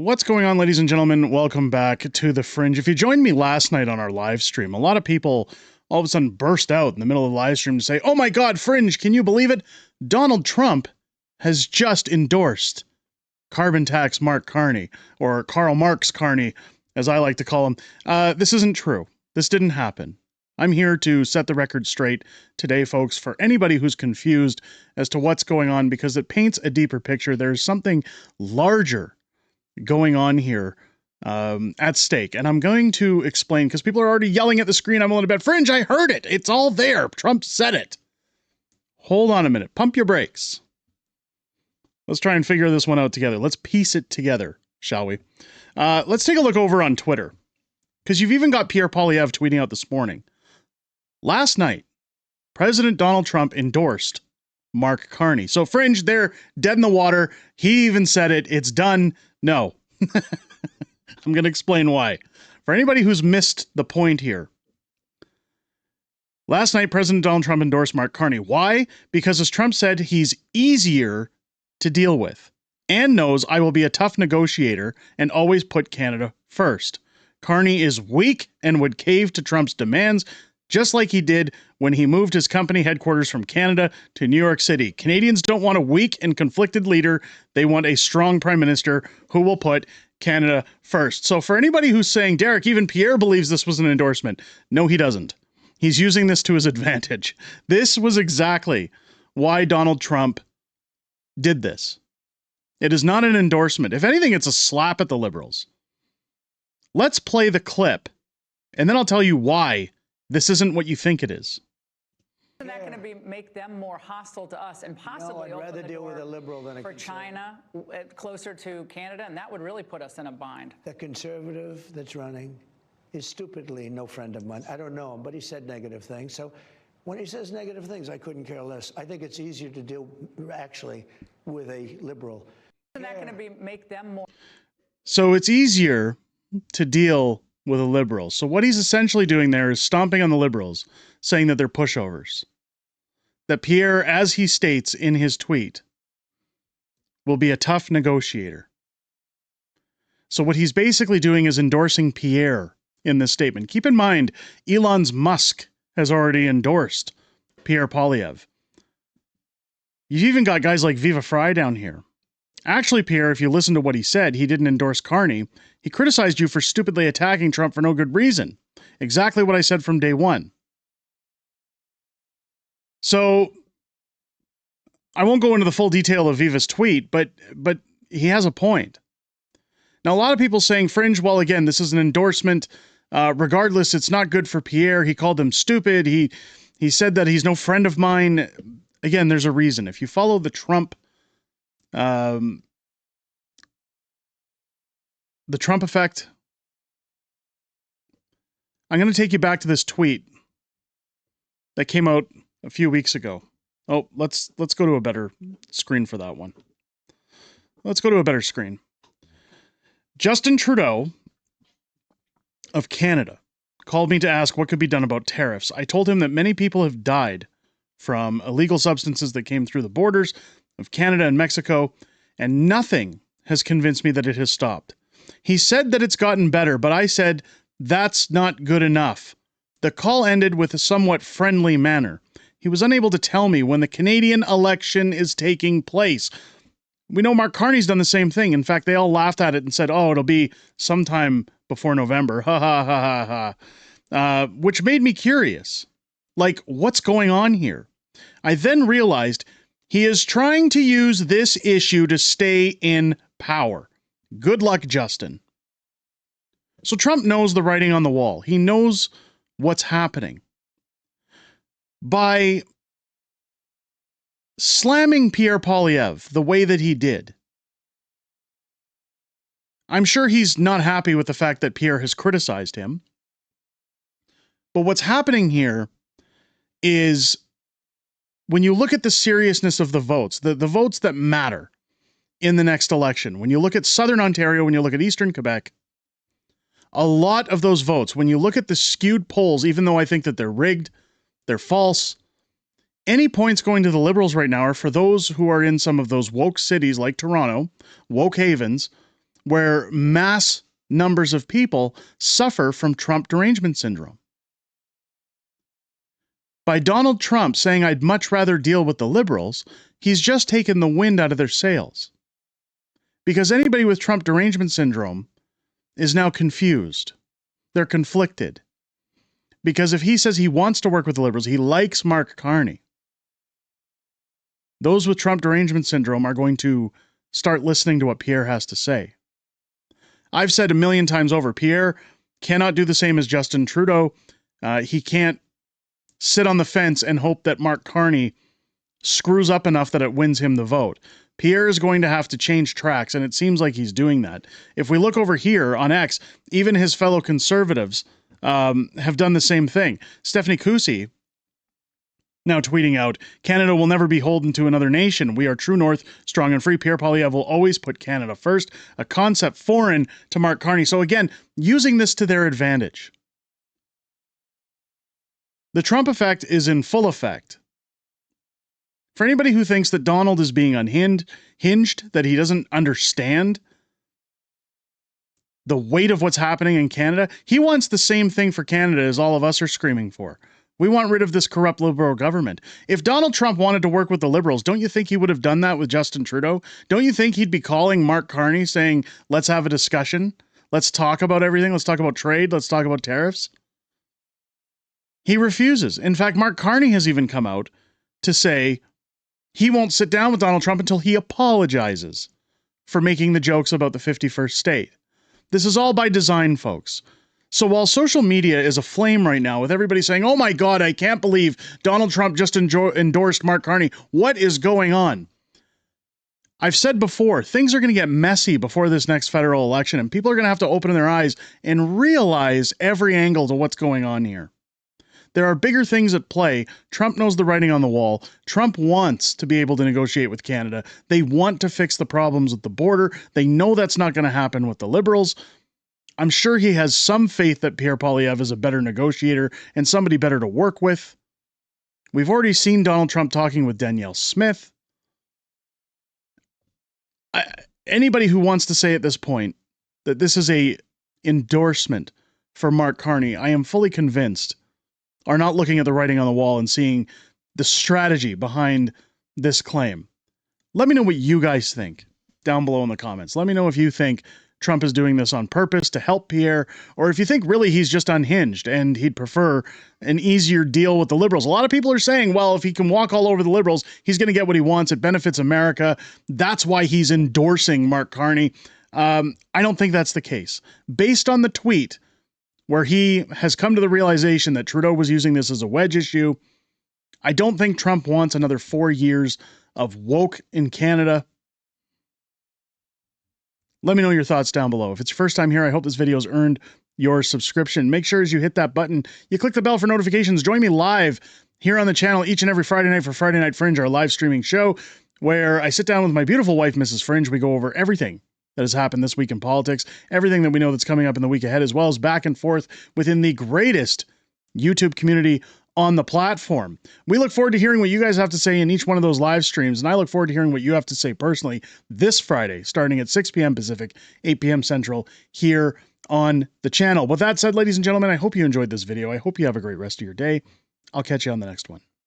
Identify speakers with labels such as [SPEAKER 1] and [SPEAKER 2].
[SPEAKER 1] What's going on, ladies and gentlemen? Welcome back to The Fringe. If you joined me last night on our live stream, a lot of people all of a sudden burst out in the middle of the live stream to say, oh my God, Fringe, can you believe it? Donald Trump has just endorsed carbon tax Mark Carney, or Karl Marx Carney, as I like to call him. This isn't true. This didn't happen. I'm here to set the record straight today, folks, for anybody who's confused as to what's going on, because it paints a deeper picture. There's something larger going on here at stake. And I'm going to explain, because people are already yelling at the screen. I'm willing to bet, Fringe, I heard it. It's all there. Trump said it. Hold on a minute. Pump your brakes. Let's try and figure this one out together. Let's piece it together, shall we? Let's take a look over on Twitter, because you've even got Pierre Poilievre tweeting out this morning. Last night, President Donald Trump endorsed Mark Carney. So Fringe, they're dead in the water. He even said it. It's done. No. I'm going to explain why. For anybody who's missed the point here. Last night, President Donald Trump endorsed Mark Carney. Why? Because as Trump said, he's easier to deal with and knows I will be a tough negotiator and always put Canada first. Carney is weak and would cave to Trump's demands, just like he did when he moved his company headquarters from Canada to New York City. Canadians don't want a weak and conflicted leader. They want a strong prime minister who will put Canada first. So for anybody who's saying, Derek, even Pierre believes this was an endorsement. No, he doesn't. He's using this to his advantage. This was exactly why Donald Trump did this. It is not an endorsement. If anything, it's a slap at the Liberals. Let's play the clip, and then I'll tell you why this isn't what you think it is.
[SPEAKER 2] Isn't that going to make them more hostile to us and possibly
[SPEAKER 3] I'd rather deal with a liberal than a
[SPEAKER 2] for China closer to Canada, and that would really put us in a bind.
[SPEAKER 3] The conservative that's running is stupidly no friend of mine. I don't know him, but he said negative things. So when he says negative things, I couldn't care less. I think it's easier to deal actually with a liberal.
[SPEAKER 2] Isn't that going to make them more?
[SPEAKER 1] So it's easier to deal with a liberal. So what he's essentially doing there is stomping on the Liberals, saying that they're pushovers. That Pierre, as he states in his tweet, will be a tough negotiator. So what he's basically doing is endorsing Pierre in this statement. Keep in mind, Elon Musk has already endorsed Pierre Poilievre. You've even got guys like Viva Frei down here. Actually, Pierre, if you listen to what he said, he didn't endorse Carney. He criticized you for stupidly attacking Trump for no good reason. Exactly what I said from day one. So, I won't go into the full detail of Viva's tweet, but he has a point. Now, a lot of people saying, Fringe, well, again, this is an endorsement. Regardless, it's not good for Pierre. He called him stupid. He said that he's no friend of mine. Again, there's a reason. If you follow the Trump effect. I'm going to take you back to this tweet that came out a few weeks ago. Oh, let's go to a better screen for that one. Let's go to a better screen. Justin Trudeau of Canada called me to ask what could be done about tariffs. I told him that many people have died from illegal substances that came through the borders of Canada and Mexico, and nothing has convinced me that it has stopped. He said that it's gotten better, but I said, that's not good enough. The call ended with a somewhat friendly manner. He was unable to tell me when the Canadian election is taking place. We know Mark Carney's done the same thing. In fact, they all laughed at it and said, oh, it'll be sometime before November. Ha ha ha ha ha. Which made me curious. Like, what's going on here? I then realized he is trying to use this issue to stay in power. Good luck, Justin. So Trump knows the writing on the wall. He knows what's happening. By slamming Pierre Poilievre the way that he did, I'm sure he's not happy with the fact that Pierre has criticized him. But what's happening here is, when you look at the seriousness of the votes, the votes that matter in the next election, when you look at Southern Ontario, when you look at Eastern Quebec, a lot of those votes, when you look at the skewed polls, even though I think that they're rigged, they're false, any points going to the Liberals right now are for those who are in some of those woke cities like Toronto, woke havens, where mass numbers of people suffer from Trump derangement syndrome. By Donald Trump saying, "I'd much rather deal with the liberals," he's just taken the wind out of their sails. Because anybody with Trump derangement syndrome is now confused. They're conflicted. Because if he says he wants to work with the liberals, he likes Mark Carney, those with Trump derangement syndrome are going to start listening to what Pierre has to say. I've said a million times over, Pierre cannot do the same as Justin Trudeau. He can't sit on the fence and hope that Mark Carney screws up enough that it wins him the vote. Pierre is going to have to change tracks, and it seems like he's doing that. If we look over here on X, even his fellow conservatives have done the same thing. Stephanie Kusi now tweeting out, "Canada will never be beholden to another nation. We are true north, strong and free. Pierre Poilievre will always put Canada first, a concept foreign to Mark Carney." So again, using this to their advantage. The Trump effect is in full effect. For anybody who thinks that Donald is being unhinged, that he doesn't understand the weight of what's happening in Canada, he wants the same thing for Canada as all of us are screaming for. We want rid of this corrupt liberal government. If Donald Trump wanted to work with the liberals, don't you think he would have done that with Justin Trudeau? Don't you think he'd be calling Mark Carney saying, "Let's have a discussion. Let's talk about everything. Let's talk about trade. Let's talk about tariffs"? He refuses. In fact, Mark Carney has even come out to say he won't sit down with Donald Trump until he apologizes for making the jokes about the 51st state. This is all by design, folks. So while social media is aflame right now with everybody saying, "Oh my God, I can't believe Donald Trump just endorsed Mark Carney. What is going on?" I've said before, things are going to get messy before this next federal election, and people are going to have to open their eyes and realize every angle to what's going on here. There are bigger things at play. Trump knows the writing on the wall. Trump wants to be able to negotiate with Canada. They want to fix the problems at the border. They know that's not going to happen with the liberals. I'm sure he has some faith that Pierre Poilievre is a better negotiator and somebody better to work with. We've already seen Donald Trump talking with Danielle Smith. Anybody who wants to say at this point that this is a endorsement for Mark Carney, I am fully convinced, are not looking at the writing on the wall and seeing the strategy behind this claim. Let me know what you guys think down below in the comments. Let me know if you think Trump is doing this on purpose to help Pierre, or if you think really he's just unhinged and he'd prefer an easier deal with the liberals. A lot of people are saying, well, if he can walk all over the liberals, he's going to get what he wants. It benefits America. That's why he's endorsing Mark Carney. I don't think that's the case. Based on the tweet where he has come to the realization that Trudeau was using this as a wedge issue, I don't think Trump wants another 4 years of woke in Canada. Let me know your thoughts down below. If it's your first time here, I hope this video has earned your subscription. Make sure as you hit that button, you click the bell for notifications. Join me live here on the channel each and every Friday night for Friday Night Fringe, our live streaming show, where I sit down with my beautiful wife, Mrs. Fringe. We go over everything that has happened this week in politics, everything that we know that's coming up in the week ahead, as well as back and forth within the greatest YouTube community on the platform. We look forward to hearing what you guys have to say in each one of those live streams, and I look forward to hearing what you have to say personally this Friday, starting at 6 p.m. Pacific, 8 p.m. Central, here on the channel. With that said, ladies and gentlemen, I hope you enjoyed this video. I hope you have a great rest of your day. I'll catch you on the next one.